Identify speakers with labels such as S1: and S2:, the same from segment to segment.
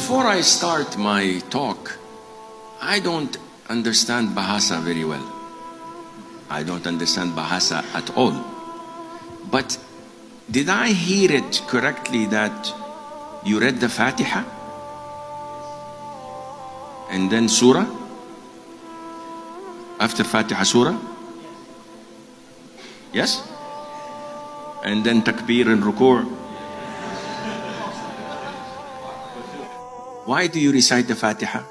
S1: Before I start my talk, I don't understand Bahasa very well. I don't understand Bahasa at all. But did I hear it correctly that you read the Fatiha? And then Surah? After Fatiha, Surah? Yes? And then Takbir and Ruku'? Why do you recite the Fatiha?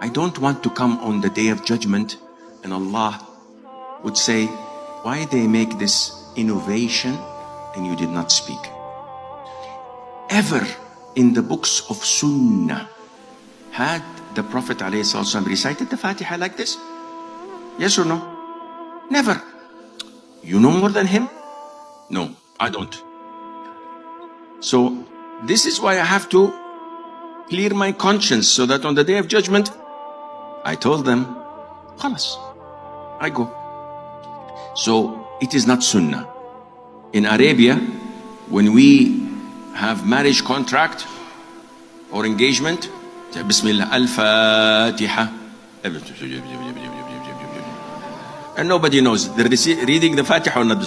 S1: I don't want to come on the day of judgment and Allah would say, why they make this innovation and you did not speak? Ever in the books of Sunnah had the Prophet ﷺ recited the Fatiha like this? Yes or no? Never. You know more than him? No, I don't. So this is why I have to clear my conscience so that on the day of judgment, I told them, khalas, I go. So it is not Sunnah. In Arabia, when we have marriage contract or engagement, Bismillah, Al-Fatiha. And nobody knows. They're reading the Fatiha or not.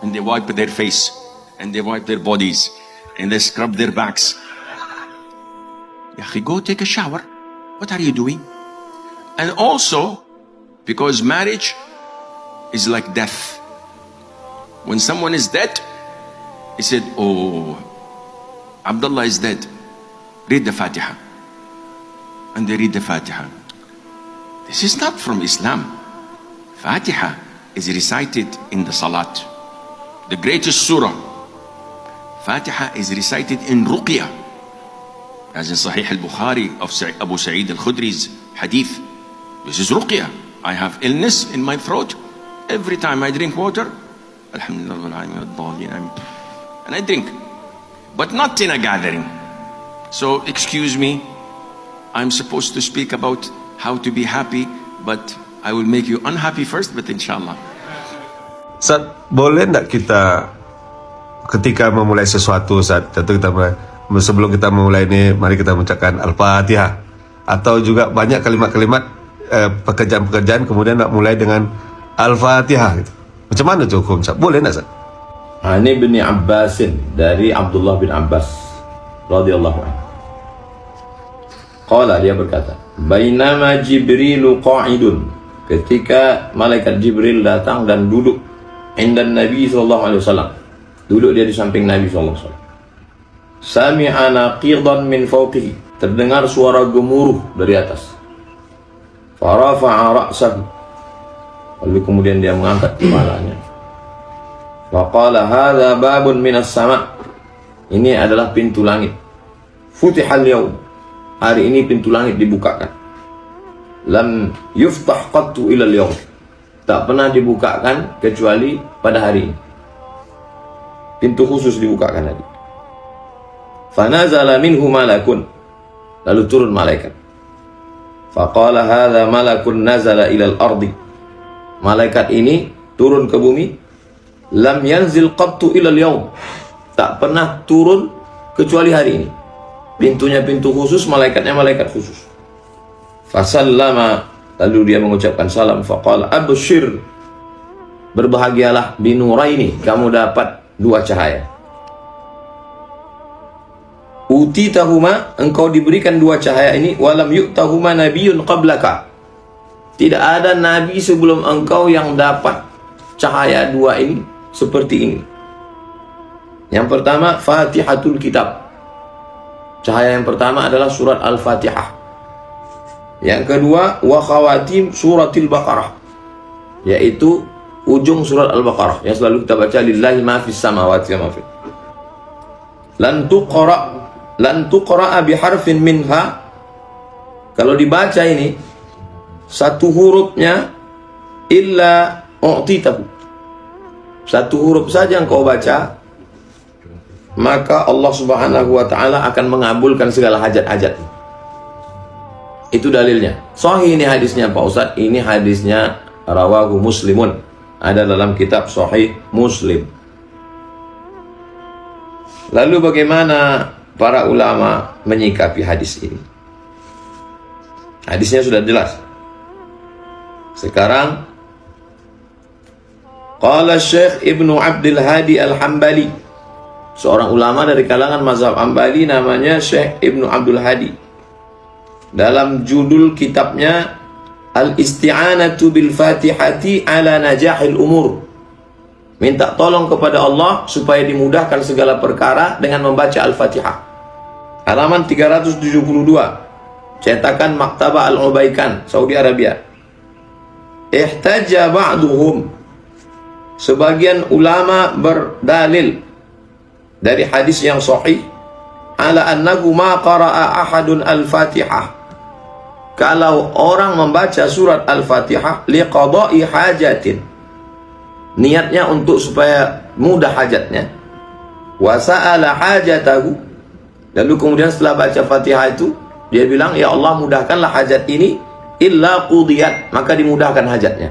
S1: And they wipe their face. And they wipe their bodies. And they scrub their backs. Go take a shower. What are you doing? And also, because marriage is like death. When someone is dead, he said, oh, Abdullah is dead. Read the Fatiha. And they read the Fatiha. This is not from Islam. Fatiha is recited in the Salat. The greatest surah. Fatiha is recited in Ruqya. As in Sahih al-Bukhari of Abu Sa'id al-Khudri's hadith. This is Ruqya. I have illness in my throat. Every time I drink water, Alhamdulillah, and I drink. But not in a gathering. So excuse me, I'm supposed to speak about how to be happy, but I will make you unhappy first, but inshallah.
S2: Ustaz, boleh tak kita ketika memulai sesuatu, Ustaz, tentu kita sebelum kita memulai ini, mari kita mengucapkan Al-Fatihah. Atau juga banyak kalimat-kalimat pekerjaan-pekerjaan kemudian nak mulai dengan Al-Fatihah gitu. Macam mana tu hukum, Ustaz? Boleh tak, Ustaz?
S3: Ani bin Abbasin, dari Abdullah bin Abbas radhiyallahu anhu. Qala, dia berkata, bainama Jibrilu qa'idun, ketika malaikat Jibril datang dan duduk indan Nabi SAW, duduk dia di samping Nabi SAW. Sami'a naqidan min fawqihi, terdengar suara gemuruh dari atas. Farafa'a ra'sahu, lalu kemudian dia mengangkat kepalanya. Faqala hadza babun minas sama', ini adalah pintu langit. Futihal yaum, hari ini pintu langit dibukakan. Lam yuftah qattu ilal yaum, tak pernah dibukakan kecuali pada hari ini. Pintu khusus dibukakan tadi. Fanazala minhu malakun, lalu turun malaikat. Faqala hadza malakun nazala ilal ardi, malaikat ini turun ke bumi. Lam yanzil qattu ilal yaum, tak pernah turun kecuali hari ini. Pintunya pintu khusus, malaikatnya malaikat khusus. Fasallama, lalu dia mengucapkan salam. Faqala abshir, berbahagialah, binuraini, kamu dapat dua cahaya. Utitahuma, engkau diberikan dua cahaya ini. Walam yu'tahuma nabiyyun qablaka, tidak ada nabi sebelum engkau yang dapat cahaya dua ini seperti ini. Yang pertama, Fatihatul Kitab, cahaya yang pertama adalah surat Al-Fatihah. Yang kedua, wa khawatim suratil Baqarah, yaitu ujung surat Al-Baqarah yang selalu kita baca, lillahi ma fis samawati wa ma fil. Lan tuqra'a biharfin minha, kalau dibaca ini satu hurufnya, illa u'titahu, satu huruf saja engkau baca, maka Allah Subhanahu wa ta'ala akan mengabulkan segala hajat-hajat. Itu dalilnya. Sahih ini hadisnya Pak Ustadz, ini hadisnya rawahu Muslimun, ada dalam kitab Sahih Muslim. Lalu bagaimana para ulama menyikapi hadis ini? Hadisnya sudah jelas. Sekarang qala Syekh Ibnu Abdul Hadi Al-Hambali, seorang ulama dari kalangan mazhab Hambali, namanya Syekh Ibnu Abdul Hadi. Dalam judul kitabnya Al-Isti'anatu bil Fatihati ala najahil umur, minta tolong kepada Allah supaya dimudahkan segala perkara dengan membaca Al-Fatihah. Halaman 372, cetakan Maktabah Al-Ubaikan, Saudi Arabia. Ihtajja ba'duhum, sebagian ulama berdalil dari hadis yang sahih, ala annahu ma qara'a ahadun al-Fatihah, kalau orang membaca surat Al-Fatihah liqada'i hajatin, niatnya untuk supaya mudah hajatnya, wa sa'ala hajatahu, lalu kemudian setelah baca Fatihah itu dia bilang, ya Allah mudahkanlah hajat ini, illa qudiyat, maka dimudahkan hajatnya.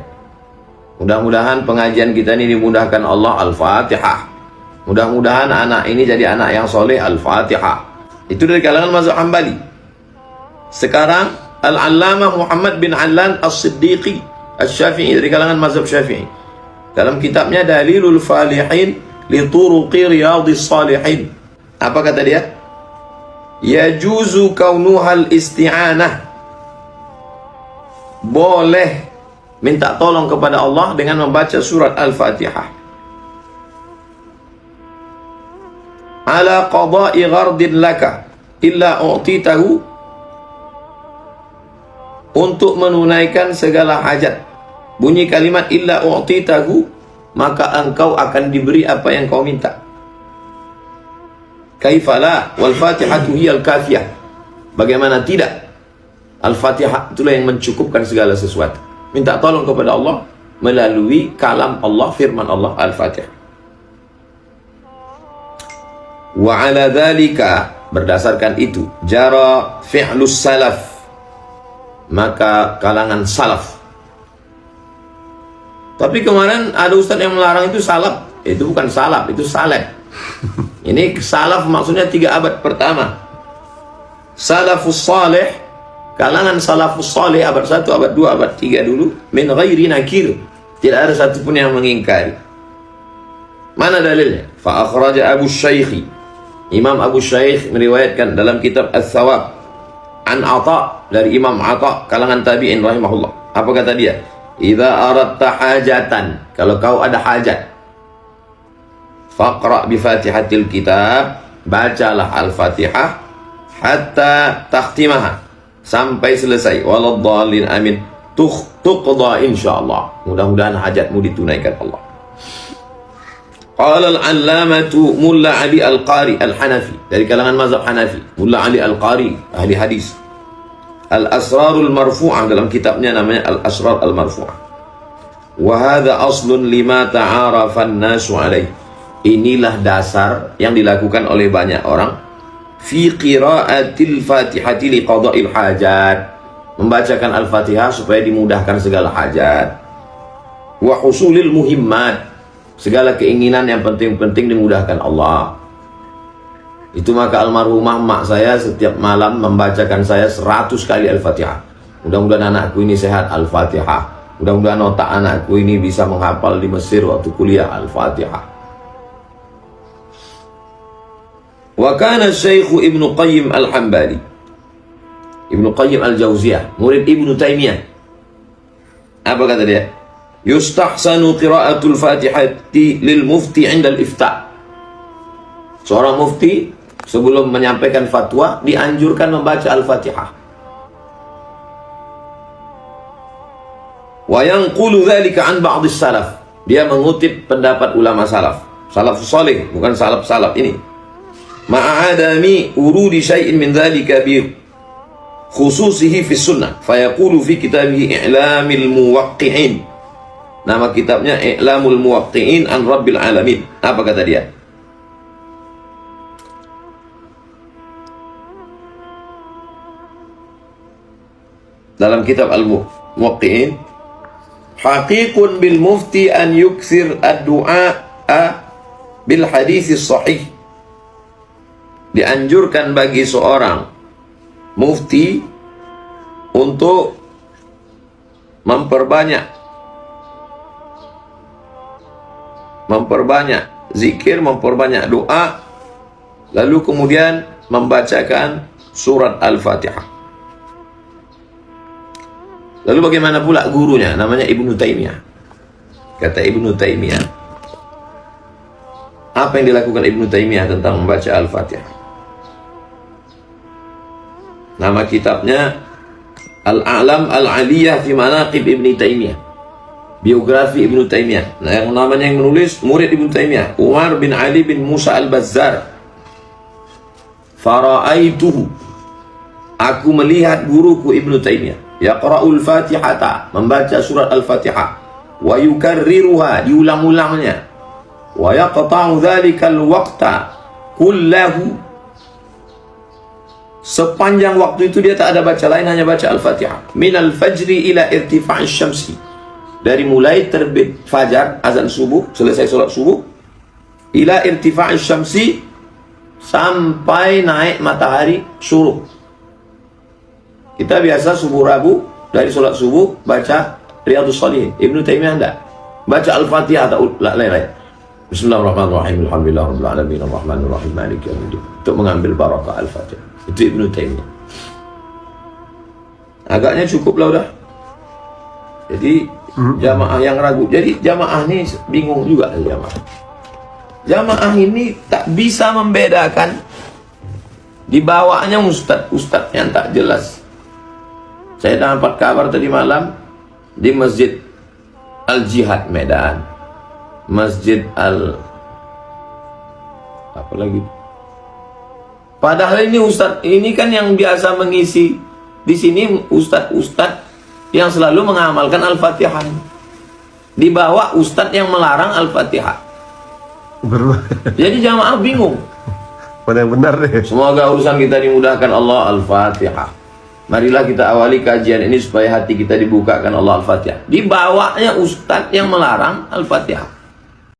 S3: Mudah-mudahan pengajian kita ini dimudahkan Allah. Al-Fatihah. Mudah-mudahan anak ini jadi anak yang soleh. Al-Fatihah. Itu dari kalangan mazhab Hambali. Sekarang Al-Allamah Muhammad bin Allan As-Siddiqi Asy-Syafi'i, dari kalangan mazhab Syafi'i, dalam kitabnya Dalilul Falihin li Turuqi Riyadhis Shalihin, apa kata dia? Yajuzu kaunuhal isti'anah, boleh minta tolong kepada Allah dengan membaca surat Al-Fatihah ala qada'i ghardin laka illa u'titahu, untuk menunaikan segala hajat. Bunyi kalimat illa u'titahu, maka engkau akan diberi apa yang kau minta. Kaifala wal Fatihatu hiyal kafiyah, bagaimana tidak, Al-Fatihah itulah yang mencukupkan segala sesuatu. Minta tolong kepada Allah melalui kalam Allah, firman Allah, Al-Fatihah. Wa ala dzalika, berdasarkan itu, jara fi'lus salaf, maka kalangan salaf. Tapi kemarin ada ustaz yang melarang itu salaf. Itu bukan salaf, itu salaf. Ini salaf maksudnya 3 abad pertama. Salafus salih, kalangan salafus salih abad 1, abad 2, abad 3 dulu, min ghairi nakir, tidak ada satupun yang mengingkari. Mana dalilnya? Fa akhraja Abu Syaikh, Imam Abu Syaikh meriwayatkan dalam kitab Ats-Tsawab an Atha, dari Imam Atha, kalangan tabi'in rahimahullah. Apa kata dia? Idza aradta hajatan, kalau kau ada hajat, faqra bi Fatihatil kitab, bacalah Al-Fatihah hatta takhtimaha, sampai selesai. Waladhdallin, amin. Tuqda insyaallah, mudah-mudahan hajatmu ditunaikan Allah. Qala al-allamatu Mulla Ali Al-Qari Al-Hanafi, dari kalangan mazhab Hanafi, Mulla Ali Al-Qari, ahli hadis, Al-Asrarul Marfu'ah, dalam kitabnya namanya Al-Asrar Al-Marfu'ah. Wa hadha aslun lima ta'arafa an-nasu alaih, inilah dasar yang dilakukan oleh banyak orang fi qira'atil Fatihati li qada'il hajat, membacakan Al-Fatihah supaya dimudahkan segala hajat, wa husulil muhimmat, segala keinginan yang penting-penting dimudahkan Allah. Itu maka almarhumah mak saya setiap malam membacakan saya 100 kali Al-Fatihah. Mudah-mudahan anakku ini sehat, Al-Fatihah. Mudah-mudahan otak anakku ini bisa menghafal di Mesir waktu kuliah, Al-Fatihah. Wa kana Syekh Ibnu Qayyim Al-Hambali, Ibnu Qayyim Al-Jauziyah, murid Ibnu Taimiyah. Apa kata dia? Yustahsanu qira'atul Fatihati lil mufti 'inda al-ifta'. Seorang mufti sebelum menyampaikan fatwa dianjurkan membaca Al-Fatihah. Wa yanqulu dzalika 'an ba'd as-salaf. Dia mengutip pendapat ulama salaf. Salafus salih, bukan salaf-salaf ini. Ma'adami urudi syai'in min dzalika bi khususihi fi sunnah. Fa yaqulu fi kitabihi I'lamil Muwaqqi'in. Nama kitabnya I'lamul Muwaqqi'in an Rabbil Alamin. Apa kata dia? Dalam kitab Al-Muwaqqi'in, haqiqun bil mufti an yukthir ad-du'a bil hadis sahih dianjurkan bagi seorang mufti untuk memperbanyak zikir, memperbanyak doa, lalu kemudian membacakan surat Al-Fatihah. Lalu bagaimana pula gurunya? Namanya Ibnu Taimiyah. Kata Ibnu Taimiyah, apa yang dilakukan Ibnu Taimiyah tentang membaca Al-Fatihah? Nama kitabnya Al-A'lam Al-Aliyah fi Manaqib Ibnu Taimiyah. Biografi Ibnu Taimiyah. Nah, yang namanya yang menulis murid Ibnu Taimiyah, Umar bin Ali bin Musa Al-Bazzar. Fara'aituhu, aku melihat guruku Ibnu Taimiyah, yaqra'ul Fatihata, membaca surat Al-Fatihah, wa yukarriruha, diulang-ulangnya, wa yaqta'u dhalikal waqta kullahu, sepanjang waktu itu dia tak ada baca lain, hanya baca Al-Fatihah. Minal fajri ila irtifa'is syamsi, dari mulai terbit fajar, azan subuh, selesai sholat subuh, ila irtifa'is syamsi, sampai naik matahari syuruk. Kita biasa subuh Rabu, dari sholat subuh baca Riyadhus Shalihin. Ibnu Taimiyah enggak, baca Al-Fatihah atau lain-lain. Bismillahirrahmanirrahim, alhamdulillahirabbil alamin, arrahmanir rahim, maliki yaumiddin, untuk mengambil barakah Al-Fatihah. Itu Ibnu Taimiyah. Agaknya cukup lah udah. Jadi jamaah yang ragu, jadi jamaah ini bingung juga. Jamaah ini tak bisa membedakan, dibawanya ustadz yang tak jelas. Saya dapat kabar tadi malam di Masjid Al-Jihad Medan, Masjid apa lagi? Padahal ini ustadz ini kan yang biasa mengisi di sini, ustadz yang selalu mengamalkan Al-Fatihah. Dibawa ustadz yang melarang Al-Fatihah. Jadi jamaah bingung.
S2: Mana yang benar deh?
S3: Semoga urusan kita dimudahkan Allah. Al-Fatihah. Marilah kita awali kajian ini supaya hati kita dibukakan Allah. Al-Fatihah. Dibawanya ustadz yang melarang Al-Fatihah.